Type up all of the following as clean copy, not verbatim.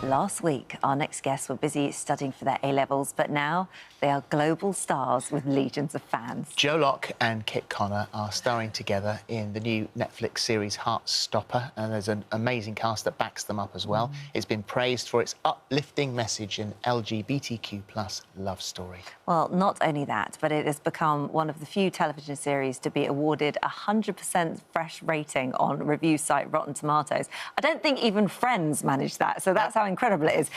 Last week, our next guests were busy studying for their A-levels, but now they are global stars with legions of fans. Joe Locke and Kit Connor are starring together in the new Netflix series Heartstopper, and there's an amazing cast that backs them up as well. It's been praised for its uplifting message and LGBTQ+ love story. Well, not only that, but it has become one of the few television series to be awarded a 100% fresh rating on review site Rotten Tomatoes. I don't think even Friends managed that, so that's how incredible it is.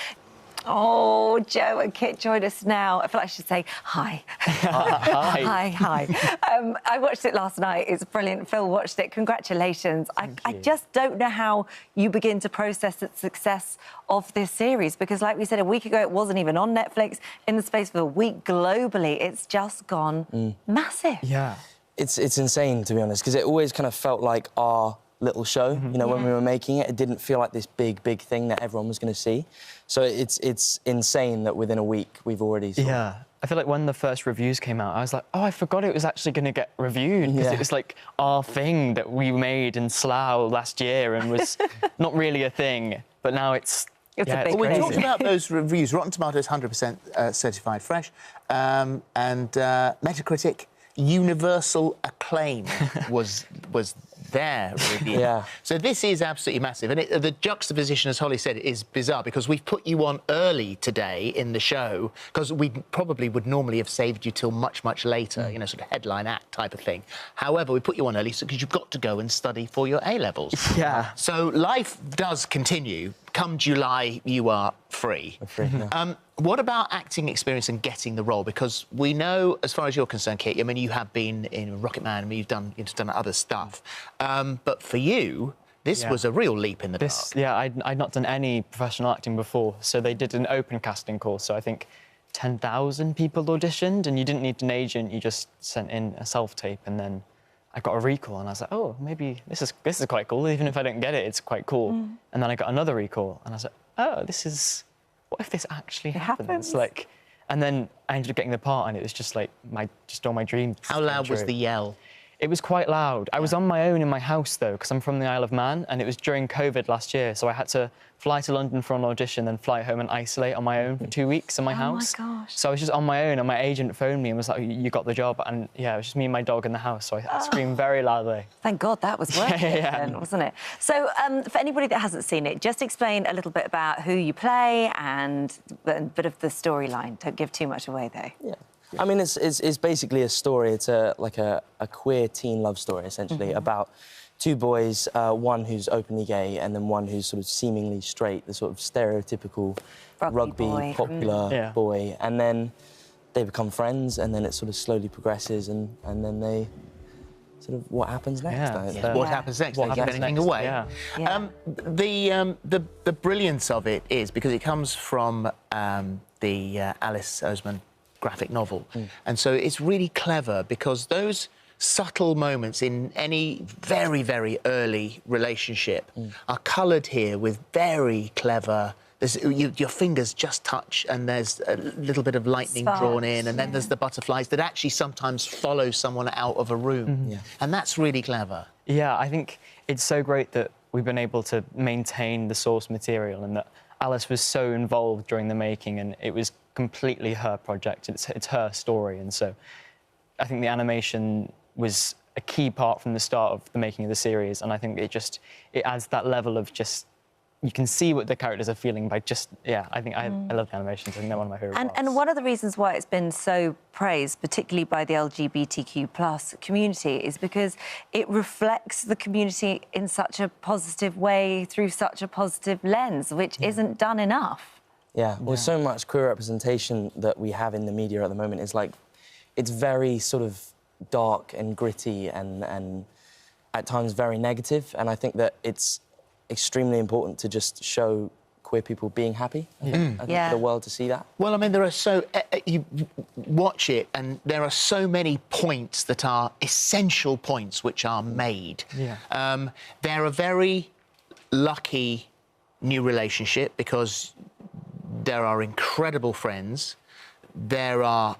Oh, Joe and Kit join us now. I feel like I should say hi. Hi. Hi. I watched it last night. It's brilliant. Phil watched it. Congratulations. I just don't know how you begin to process the success of this series because, like we said a week ago, it wasn't even on Netflix. In the space of a week globally, it's just gone massive. Yeah. It's insane, to be honest, because it always kind of felt like our little show, you know, when we were making it. It didn't feel like this big thing that everyone was going to see. So it's insane that within a week we've already Yeah. I feel like when the first reviews came out, I was like, oh, I forgot it was actually going to get reviewed because it was like our thing that we made in Slough last year and was not really a thing. But now it's a big We crazy. talked about those reviews. Rotten Tomatoes 100% certified fresh, and Metacritic universal acclaim was their review. Yeah. So this is absolutely massive, and the juxtaposition, as Holly said, is bizarre because we've put you on early today in the show because we probably would normally have saved you till much later, you know, sort of headline act type of thing. However, we put you on early because you've got to go and study for your A-levels. Yeah. So life does continue. Come July, you are free. What about acting experience and getting the role? Because we know, as far as you're concerned, Kit, I mean, you have been in Rocket Man, I mean, you've done other stuff. But for you, this was a real leap in the dark. Yeah, I'd not done any professional acting before, so they did an open casting call. So I think 10,000 people auditioned, and you didn't need an agent. You just sent in a self-tape, and then I got a recall, and I was like, oh, maybe this is quite cool. Even if I don't get it, it's quite cool. And then I got another recall, and I was like, oh, what if this actually happens? Like, and then I ended up getting the part, and it was just like all my dreams. How loud was the yell? It was quite loud. I was on my own in my house, though, because I'm from the Isle of Man, and it was during COVID last year, so I had to fly to London for an audition, then fly home and isolate on my own for 2 weeks in my house. Oh, my gosh. So I was just on my own, and my agent phoned me and was like, you got the job. And, yeah, it was just me and my dog in the house, so I screamed very loudly. Thank God that was worth it, then, wasn't it? So, for anybody that hasn't seen it, just explain a little bit about who you play and a bit of the storyline. Don't give too much away, though. Yeah. I mean, it's basically a story. It's like a queer teen love story, essentially, about two boys, one who's openly gay and then one who's sort of seemingly straight, the sort of stereotypical rugby boy. popular boy. And then they become friends, and then it sort of slowly progresses, and then they sort of what happens next. What happens next? What Don't give happens anything next, away. yeah. The brilliance of it is because it comes from the Alice Oseman graphic novel, and so it's really clever because those subtle moments in any very early relationship are coloured here with very clever. Your fingers just touch, and there's a little bit of lightning drawn in, and then there's the butterflies that actually sometimes follow someone out of a room, and that's really clever. Yeah, I think it's so great that we've been able to maintain the source material and that Alice was so involved during the making, and it was completely her project. It's her story, and so I think the animation was a key part from the start of the making of the series, and I think it adds that level of just you can see what the characters are feeling by I think I love the animations. I think they're one of my favourite parts. And one of the reasons why it's been so praised, particularly by the LGBTQ+ community, is because it reflects the community in such a positive way through such a positive lens, which isn't done enough. Yeah, well, so much queer representation that we have in the media at the moment is like, it's very sort of dark and gritty and at times very negative, and I think that it's extremely important to just show queer people being happy. I think for the world to see that. Well, I mean, there are you watch it, and there are so many points that are essential points which are made. They're a very lucky new relationship because there are incredible friends. There are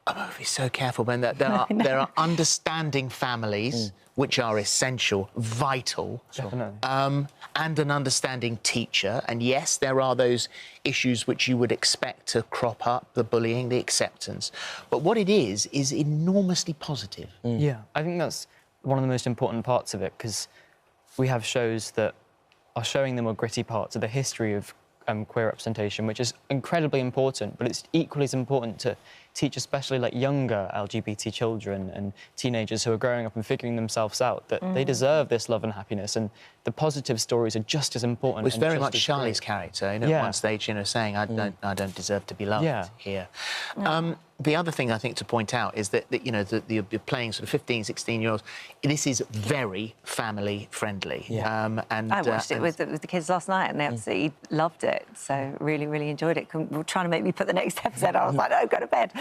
Oh, be so careful, Ben. There are understanding families which are essential, vital, Definitely. and an understanding teacher. And yes, there are those issues which you would expect to crop up, the bullying, the acceptance. But what it is enormously positive. Yeah, I think that's one of the most important parts of it, because we have shows that are showing the more gritty parts of the history of queer representation, which is incredibly important, but it's equally as important to teach especially like younger LGBT children and teenagers who are growing up and figuring themselves out that they deserve this love and happiness, and the positive stories are just as important. It was and very just much as Charlie's great. character, you know, Yeah. at one stage, you know, saying, I don't deserve to be loved here. The other thing I think to point out is that you know, you're playing sort of 15, 16-year-olds. This is very family-friendly. Yeah. And I watched it with the kids last night and they absolutely loved it. So really, really enjoyed it. Were trying to make me put the next episode on. I was like, no, go to bed.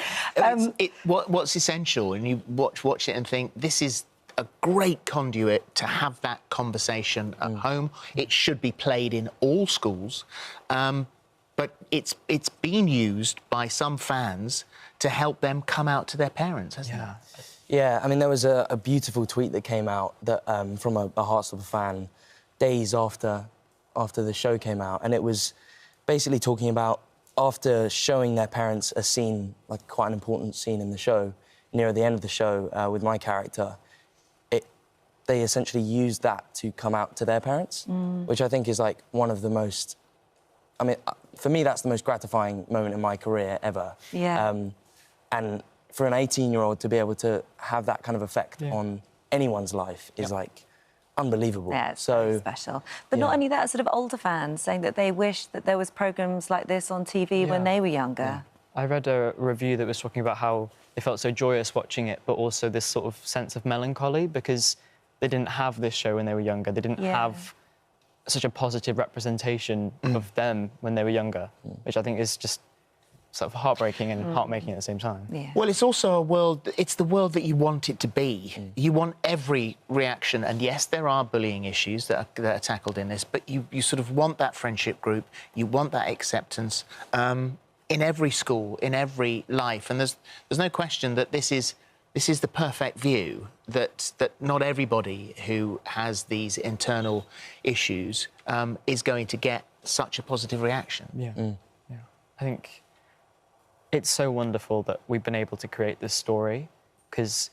What's essential, and you watch it and think, this is a great conduit to have that conversation at home. It should be played in all schools, but it's been used by some fans to help them come out to their parents, hasn't it? Yeah, I mean, there was a beautiful tweet that came out that from a Heartstopper fan days after the show came out, and it was basically talking about after showing their parents a scene, like quite an important scene in the show, near the end of the show with my character, they essentially used that to come out to their parents, which I think is like one of the most, I mean, for me, that's the most gratifying moment in my career ever. Yeah. And for an 18-year-old to be able to have that kind of effect on anyone's life is like unbelievable. Yeah, it's very special. But not only that, sort of older fans saying that they wish that there was programmes like this on TV when they were younger. I read a review that was talking about how they felt so joyous watching it, but also this sort of sense of melancholy because they didn't have this show when they were younger. They didn't have such a positive representation of them when they were younger, which I think is just sort of heartbreaking and heart-making at the same time. Yeah. Well, it's also a world, it's the world that you want it to be. You want every reaction, and yes, there are bullying issues that are tackled in this, but you sort of want that friendship group, you want that acceptance in every school, in every life, and there's no question that this is the perfect view, that not everybody who has these internal issues is going to get such a positive reaction. Yeah. I think it's so wonderful that we've been able to create this story because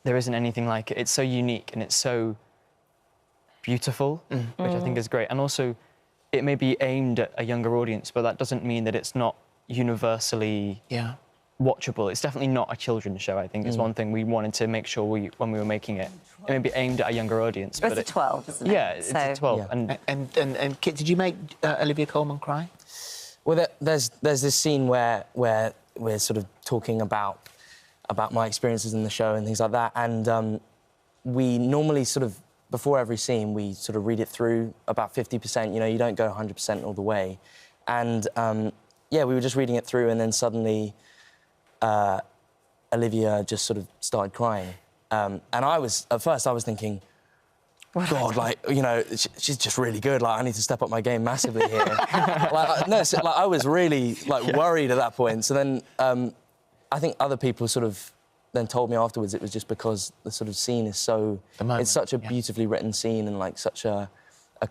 there isn't anything like it. It's so unique and it's so beautiful, which I think is great. And also, it may be aimed at a younger audience, but that doesn't mean that it's not universally watchable. It's definitely not a children's show, I think, is one thing we wanted to make sure when we were making it. It may be aimed at a younger audience. But it's a 12, isn't it? Yeah, it's a 12. Yeah. And Kit, did you make Olivia Colman cry? Well, there's this scene where we're sort of talking about my experiences in the show and things like that, and we normally sort of, before every scene, we sort of read it through about 50%. You know, you don't go 100% all the way. And, yeah, we were just reading it through, and then suddenly Olivia just sort of started crying. And at first I was thinking, God, like, you know, she's just really good. Like, I need to step up my game massively here. I was really, worried at that point. So then I think other people sort of then told me afterwards it was just because the sort of scene is so... It's such a beautifully written scene and, like, such a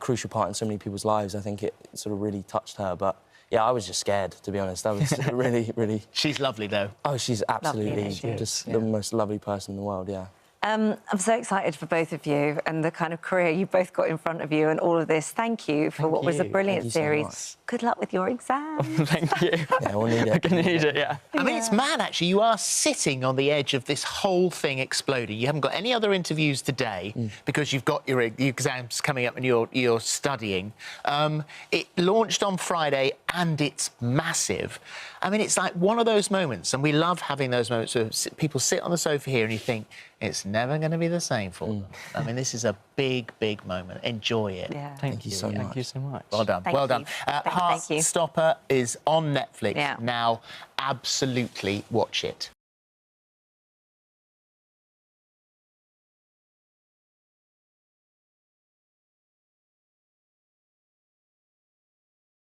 crucial part in so many people's lives. I think it sort of really touched her. But, yeah, I was just scared, to be honest. I was really, really... She's lovely, though. Oh, she's absolutely just the most lovely person in the world, yeah. I'm so excited for both of you and the kind of career you both got in front of you and all of this. Thank you for what was a brilliant series. So Good luck with your exam. Thank you. Yeah, we'll need it. I'm going to need it, yeah. I mean, it's mad, actually. You are sitting on the edge of this whole thing exploding. You haven't got any other interviews today because you've got your exams coming up and you're studying. It launched on Friday and it's massive. I mean, it's like one of those moments, and we love having those moments where people sit on the sofa here and you think, it's never going to be the same for them. I mean, this is a big, big moment. Enjoy it. Yeah. Thank you so much. Thank you so much. Well done. Thank well you. done. Thank you. Heartstopper is on Netflix Yeah. now. Absolutely watch it.